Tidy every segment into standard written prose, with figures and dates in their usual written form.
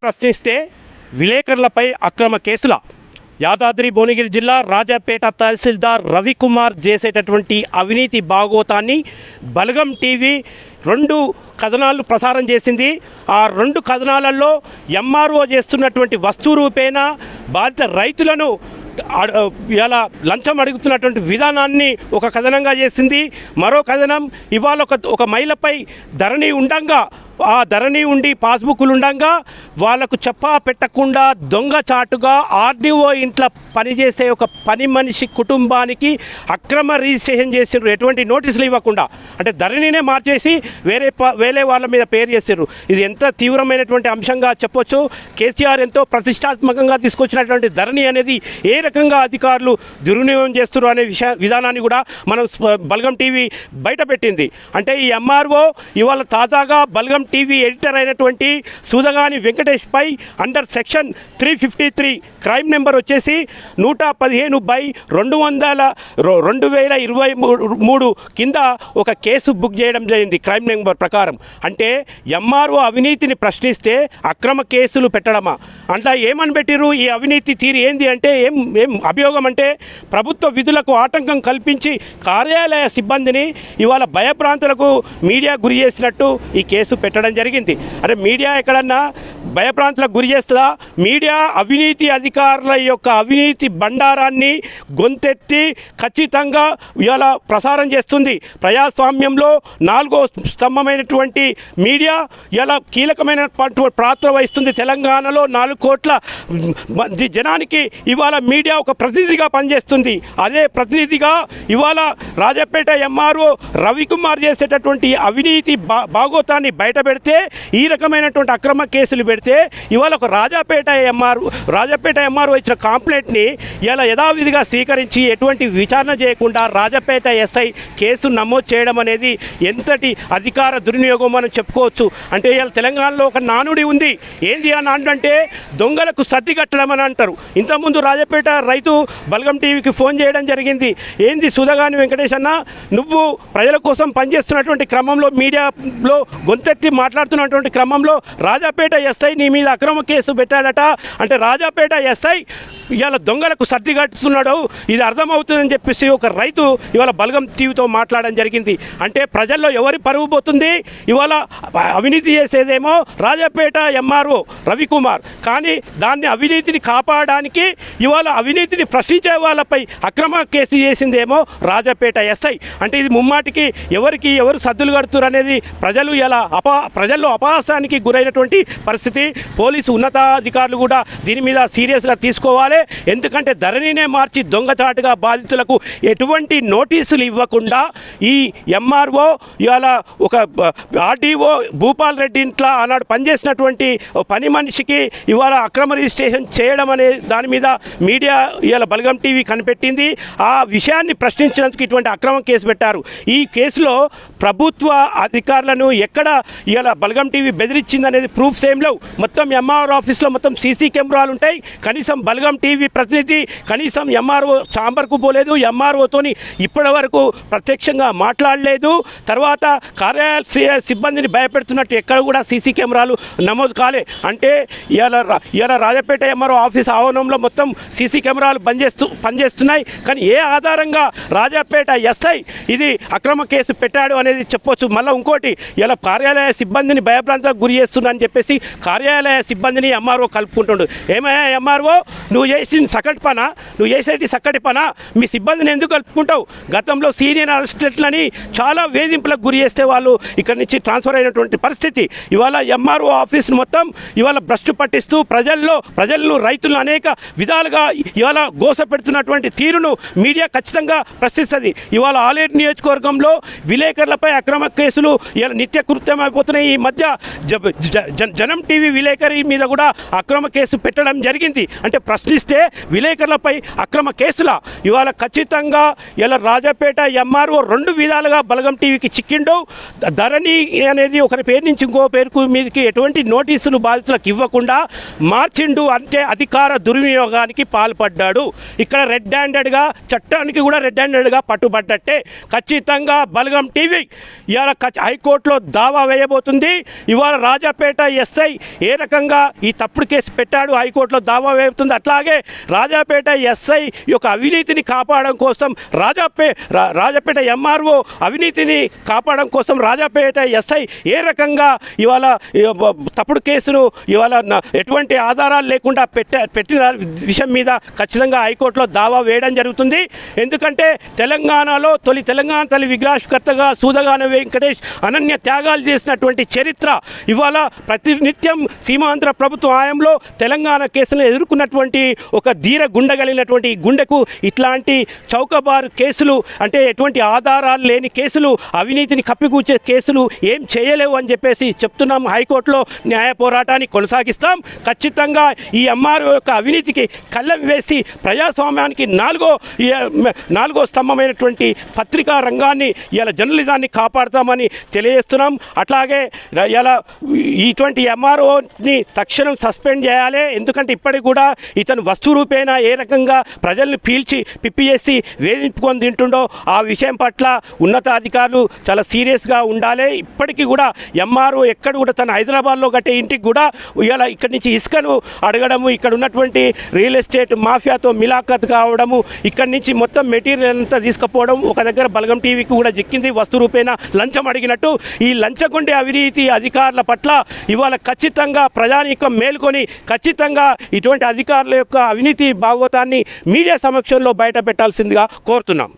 ప్రశ్నిస్తే విలేకరులపై అక్రమ కేసుల యాదాద్రి భువనగిరి జిల్లా రాజాపేట తహసీల్దార్ రవికుమార్ చేసేటటువంటి అవినీతి భాగోతాన్ని బలగం టీవీ 2 కథనాలు ప్రసారం చేసింది. ఆ 2 కథనాలలో ఎంఆర్ఓ చేస్తున్నటువంటి వస్తు రూపేణ బాధిత రైతులను ఇలా లంచం అడుగుతున్నటువంటి విధానాన్ని ఒక కథనంగా చేసింది. మరో కథనం ఇవాళ ఒక మహిళపై ధరణి ఉండంగా, ఆ ధరణి ఉండి పాస్బుక్లు ఉండంగా వాళ్ళకు చెప్పా పెట్టకుండా దొంగచాటుగా ఆర్డీఓ ఇంట్లో పనిచేసే ఒక పని మనిషి కుటుంబానికి అక్రమ రిజిస్ట్రేషన్ చేసిర్రు, ఎటువంటి నోటీసులు ఇవ్వకుండా. అంటే ధరణినే మార్చేసి వేరే వాళ్ళ మీద పేరు చేసిర్రు. ఇది ఎంత తీవ్రమైనటువంటి అంశంగా చెప్పొచ్చు. కేసీఆర్ ఎంతో ప్రతిష్టాత్మకంగా తీసుకొచ్చినటువంటి ధరణి అనేది ఏ రకంగా అధికారులు దుర్వినియోగం చేస్తున్నారు అనే విధానాన్ని కూడా మనం బలగం టీవీ బయటపెట్టింది. అంటే ఈ ఎంఆర్ఓ ఇవాళ తాజాగా బలగం టీవీ ఎడిటర్ అయినటువంటి సూదగాని వెంకటేష్ పై అండర్ సెక్షన్ 353 క్రైమ్ నెంబర్ వచ్చేసి 115/2023 కింద ఒక కేసు బుక్ చేయడం జరిగింది క్రైమ్ నెంబర్ ప్రకారం. అంటే ఎంఆర్ఓ అవినీతిని ప్రశ్నిస్తే అక్రమ కేసులు పెట్టడమా? అంతా ఏమని పెట్టిరు? ఈ అవినీతి తీరు ఏంది అంటే ఏం అభియోగం అంటే ప్రభుత్వ విధులకు ఆటంకం కల్పించి కార్యాలయ సిబ్బందిని ఇవాళ భయభ్రాంతులకు మీడియా గురి చేసినట్టు ఈ కేసు పెట్టడం జరిగింది. అరే మీడియా ఎక్కడన్నా భయభ్రాంతులకు గురి చేస్తుందా? మీడియా అవినీతి అధికారుల యొక్క అవినీతి బండారాన్ని గొంతెత్తి ఖచ్చితంగా ఇవాళ ప్రసారం చేస్తుంది. ప్రజాస్వామ్యంలో 4వ స్తంభమైనటువంటి మీడియా ఇలా కీలకమైన పాత్ర వహిస్తుంది. తెలంగాణలో 4 కోట్ల జనానికి ఇవాళ మీడియా ఒక ప్రతినిధిగా పనిచేస్తుంది. అదే ప్రతినిధిగా ఇవాళ రాజాపేట ఎంఆర్ఓ రవికుమార్ చేసేటటువంటి అవినీతి భాగోతాన్ని బయట పెడితే, ఈ రకమైనటువంటి అక్రమ కేసులు పెడితే ఇవాళ ఒక రాజాపేట ఎంఆర్ఓ ఇచ్చిన కంప్లైంట్ని ఇలా యథావిధిగా స్వీకరించి ఎటువంటి విచారణ చేయకుండా రాజాపేట ఎస్ఐ కేసు నమోదు చేయడం అనేది ఎంతటి అధికార దుర్వినియోగం మనం చెప్పుకోవచ్చు. అంటే ఇలా తెలంగాణలో ఒక నానుడి ఉంది. ఏంది ఆ నానుడు అంటే దొంగలకు సర్ది కట్టడం అని అంటారు. ఇంతకుముందు రాజాపేట రైతు బలగం టీవీకి ఫోన్ చేయడం జరిగింది. ఏంది సుధగాని వెంకటేష్ అన్న, నువ్వు ప్రజల కోసం పనిచేస్తున్నటువంటి క్రమంలో మీడియాలో గొంతెత్తి మాట్లాడుతున్నటువంటి క్రమంలో రాజాపేట ఎస్ఐ నీ మీద అక్రమ కేసు పెట్టాడట. అంటే రాజాపేట ఎస్ఐ ఇవాళ దొంగలకు సర్ది కట్టుతున్నాడు, ఇది అర్థమవుతుందని చెప్పేసి ఒక రైతు ఇవాళ బలగం టీవీతో మాట్లాడడం జరిగింది. అంటే ప్రజల్లో ఎవరి పరువు పోతుంది? ఇవాళ అవినీతి చేసేదేమో రాజాపేట ఎంఆర్ఓ రవికుమార్, కానీ దాన్ని అవినీతిని కాపాడడానికి ఇవాళ అవినీతిని ప్రశ్నించే వాళ్ళపై అక్రమ కేసు చేసిందేమో రాజాపేట ఎస్ఐ. అంటే ఇది ముమ్మాటికి ఎవరు సద్దులు కడుతున్నారు అనేది ప్రజల్లో అపహాసానికి గురైనటువంటి పరిస్థితి. పోలీసు ఉన్నతాధికారులు కూడా దీని మీద సీరియస్గా తీసుకోవాలి. ఎందుకంటే ధరణినే మార్చి దొంగచాటుగా బాధితులకు ఎటువంటి నోటీసులు ఇవ్వకుండా ఈ ఎంఆర్ఓ ఇవాళ ఒక ఆర్డీఓ భూపాల్ రెడ్డి ఇంట్లో ఆనాడు పనిచేసినటువంటి పని మనిషికి ఇవాళ అక్రమ రిజిస్ట్రేషన్ చేయడం అనే దాని మీద మీడియా ఇవాళ బలగం టీవీ కనిపెట్టింది. ఆ విషయాన్ని ప్రశ్నించినందుకు ఇటువంటి అక్రమ కేసు పెట్టారు. ఈ కేసులో ప్రభుత్వ అధికారులను ఎక్కడ ఇవాళ బలగం టీవీ బెదిరించింది అనేది ప్రూఫ్స్ ఏం లేవు. మొత్తం ఎంఆర్ఓ ఆఫీస్లో మొత్తం సీసీ కెమెరాలు ఉంటాయి. కనీసం బలగం టీవీ ప్రతినిధి కనీసం ఎంఆర్ఓ ఛాంబర్కు పోలేదు, ఎంఆర్ఓతోని ఇప్పటి వరకు ప్రత్యక్షంగా మాట్లాడలేదు. తర్వాత కార్యాలయ సిబ్బందిని భయపెడుతున్నట్టు ఎక్కడ కూడా సీసీ కెమెరాలు నమోదు కాలే. అంటే ఇవాళ రాజాపేట ఎంఆర్ఓ ఆఫీస్ ఆవరణంలో మొత్తం సీసీ కెమెరాలు పనిచేస్తున్నాయి. కానీ ఏ ఆధారంగా రాజాపేట ఎస్ఐ ఇది అక్రమ కేసు పెట్టాడు అనేది చెప్పొచ్చు. మళ్ళీ ఇంకోటి, ఇలా కార్యాలయ సిబ్బందిని భయభ్రాంతులకు గురి చేస్తున్నారని చెప్పేసి కార్యాలయ సిబ్బందిని ఎంఆర్ఓ కలుపుకుంటుండు. ఏమయ్యా ఎంఆర్ఓ, నువ్వు చేసేటి సక్కటి పనా? మీ సిబ్బందిని ఎందుకు కలుపుకుంటావు? గతంలో సీనియర్ అసిస్టెంట్లని చాలా వేధింపులకు గురి చేస్తే వాళ్ళు ఇక్కడి నుంచి ట్రాన్స్ఫర్ అయినటువంటి పరిస్థితి. ఇవాళ ఎంఆర్ఓ ఆఫీస్ను మొత్తం ఇవాళ భ్రష్టు పట్టిస్తూ ప్రజలను రైతులను అనేక విధాలుగా ఇవాళ గోస పెడుతున్నటువంటి తీరును మీడియా ఖచ్చితంగా ప్రశ్నిస్తుంది. ఇవాళ ఆలేరు నియోజకవర్గంలో విలేకరులపై అక్రమ కేసులు ఇవాళ నిత్యకృత్యం అయిపోతున్నాయి. ఈ మధ్య జనం టీవీ విలేకరి మీద కూడా అక్రమ కేసు పెట్టడం జరిగింది. అంటే ప్రశ్నిస్తే ప్రశ్నిస్తే విలేకరులపై అక్రమ కేసుల ఇవాళ ఖచ్చితంగా ఇలా రాజాపేట ఎంఆర్ఓ రెండు విధాలుగా బలగం టీవీకి చిక్కిండు. ధరణి అనేది ఒకరి పేరు నుంచి ఇంకో పేరుకు మీదకి ఎటువంటి నోటీసులు బాధితులకు ఇవ్వకుండా మార్చిండు. అంటే అధికార దుర్వినియోగానికి పాల్పడ్డాడు. ఇక్కడ రెడ్ హ్యాండెడ్గా చట్టానికి కూడా రెడ్ హ్యాండెడ్గా పట్టుబడ్డట్టే. ఖచ్చితంగా బలగం టీవీ ఇవాళ హైకోర్టులో దావా వేయబోతుంది. ఇవాళ రాజాపేట ఎస్ఐ ఏ రకంగా ఈ తప్పుడు కేసు పెట్టాడు, హైకోర్టులో దావా వేయబోతుంది. అట్లాగే రాజాపేట ఎస్ఐ యొక్క అవినీతిని కాపాడడం కోసం రాజాపేట ఎంఆర్ఓ అవినీతిని కాపాడడం కోసం రాజాపేట ఎస్ఐ ఏ రకంగా ఇవాళ తప్పుడు కేసును ఇవాళ ఎటువంటి ఆధారాలు లేకుండా పెట్టిన విషయం మీద ఖచ్చితంగా హైకోర్టులో దావా వేయడం జరుగుతుంది. ఎందుకంటే తెలంగాణలో తెలంగాణ తల్లి విగ్రహావిష్కర్తగా సూదగాన వెంకటేష్ అనన్య త్యాగాలు చేసినటువంటి చరిత్ర ఇవాళ ప్రతినిత్యం సీమాంధ్ర ప్రభుత్వ హయాంలో తెలంగాణ కేసులను ఎదుర్కొన్నటువంటి ఒక ధీర గుండె కలిగినటువంటి గుండెకు ఇట్లాంటి చౌకబారు కేసులు అంటే ఎటువంటి ఆధారాలు లేని కేసులు, అవినీతిని కప్పికూర్చే కేసులు ఏం చేయలేవు అని చెప్పేసి చెప్తున్నాం. హైకోర్టులో న్యాయ పోరాటాన్ని కొనసాగిస్తాం. ఖచ్చితంగా ఈ ఎంఆర్ఓ యొక్క అవినీతికి కళ్ళెం వేసి ప్రజాస్వామ్యానికి నాలుగో స్తంభమైనటువంటి పత్రికా రంగాన్ని ఇలా జర్నలిజాన్ని కాపాడుతామని తెలియజేస్తున్నాం. అట్లాగే ఇలా ఇటువంటి ఎంఆర్ఓని తక్షణం సస్పెండ్ చేయాలి. ఎందుకంటే ఇప్పటికి కూడా ఇతను వస్తు రూపేణ ఏ రకంగా ప్రజల్ని పీల్చి పిప్పి వేధింపుకొని తింటుండో ఆ విషయం పట్ల ఉన్నతాధికారులు చాలా సీరియస్గా ఉండాలి. ఇప్పటికీ కూడా ఎంఆర్ఓ ఎక్కడ కూడా తన హైదరాబాద్లో కట్టే ఇంటికి కూడా ఇలా ఇక్కడి నుంచి ఇసుకను అడగడము, ఇక్కడ ఉన్నటువంటి రియల్ ఎస్టేట్ మాఫియాతో మిలాఖత్ కావడము, ఇక్కడి నుంచి మొత్తం మెటీరియల్ అంతా తీసుకుపోవడం ఒక దగ్గర బలగం టీవీకి కూడా చిక్కింది. వస్తు రూపేణ లంచం అడిగినట్టు ఈ లంచగొండే అవినీతి అధికారుల పట్ల ఇవాళ ఖచ్చితంగా ప్రజానీకం మేల్కొని ఖచ్చితంగా ఇటువంటి అధికారుల యొక్క అవినీతి భాగవతాన్ని మీడియా సమక్షంలో బయట పెట్టాల్సిందిగా కోరుతున్నాం.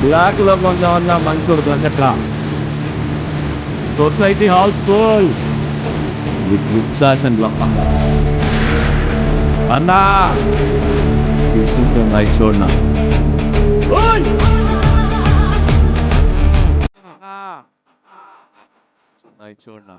బ్లాక్లో కొంచెం మంచోడు దొరకట్లా. సొసైటీ హౌస్ఫుల్ విత్ విత్సాసంలో అన్నా తీసుకుంటున్నాయి చూడనా చూడనా